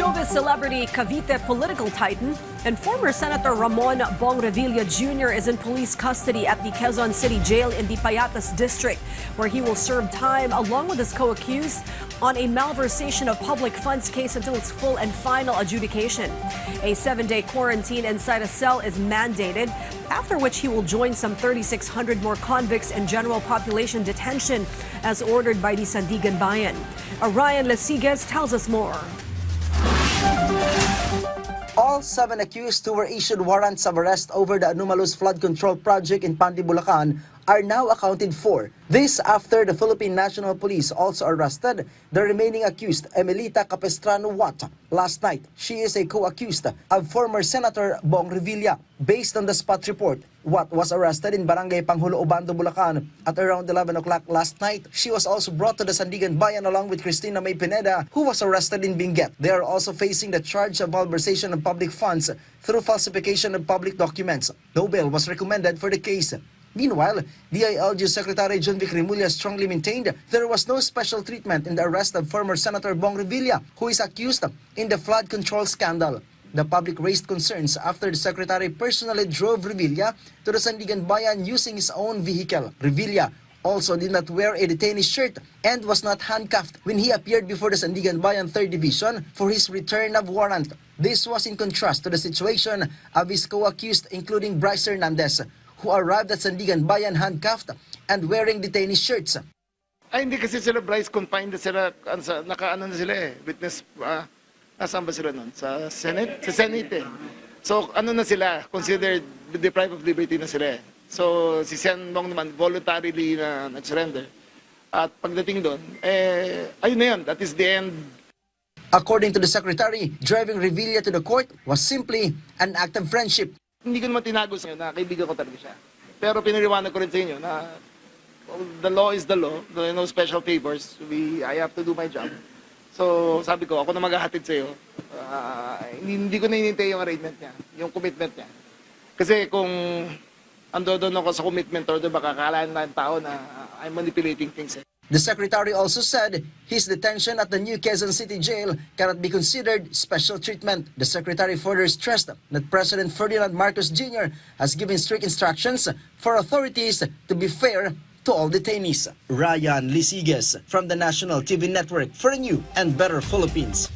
Showbiz celebrity, Cavite political titan, and former Senator Ramon Bong Revilla Jr. is in police custody at the Quezon City Jail in the Payatas District, where he will serve time along with his co-accused on a malversation of public funds case until its full and final adjudication. A 7-day quarantine inside a cell is mandated, after which he will join some 3,600 more convicts in general population detention as ordered by the Sandigan Bayan. Ryan Lesigues tells us more. All 7 accused who were issued warrants of arrest over the anomalous flood control project in Pandi, Bulacan are now accounted for. This after the Philippine National Police also arrested the remaining accused, Emelita Capestrano Watt, last night. She is a co-accused of former Senator Bong Revilla. Based on the spot report, Watt was arrested in Barangay Panghulo, Obando, Bulacan at around 11 o'clock last night. She was also brought to the Sandigan Bayan along with Cristina May Pineda, who was arrested in Benguet. They are also facing the charge of malversation of public funds through falsification of public documents. No bail was recommended for the case. Meanwhile, DILG Secretary John Vic Rimulya strongly maintained there was no special treatment in the arrest of former Senator Bong Revilla, who is accused in the flood control scandal. The public raised concerns after the Secretary personally drove Revilla to the Sandigan Bayan using his own vehicle. Revilla also did not wear a detainee shirt and was not handcuffed when he appeared before the Sandigan Bayan 3rd Division for his return of warrant. This was in contrast to the situation of his co-accused, including Bryce Hernandez, who arrived at Sandigan Bayan handcuffed and wearing detainee shirts. Ay, hindi kasi sila, Bryce, confined na sila, nakaano na sila witness, nasaan ba sila nun? Sa Senate? Sa Senate So, ano na sila, considered deprived of liberty na sila So, si Sen Bong naman, voluntarily na nag-surrender. At pagdating doon, ayun na yun, that is the end. According to the Secretary, driving Revilla to the court was simply an act of friendship. Hindi ko naman tinago sa inyo na kaibigan ko talaga siya. Pero pinaliwanag ko rin sa inyo na the law is the law. There are no special favors. I have to do my job. So sabi ko, ako na maghahatid sa iyo. Hindi ko na hinintay yung arrangement niya, yung commitment niya. Kasi kung ando doon ako sa commitment or baka akalaan ng tao na I'm manipulating things. The Secretary also said his detention at the new Quezon City Jail cannot be considered special treatment. The Secretary further stressed that President Ferdinand Marcos Jr. has given strict instructions for authorities to be fair to all detainees. Ryan Lesigues from the National TV Network for a new and better Philippines.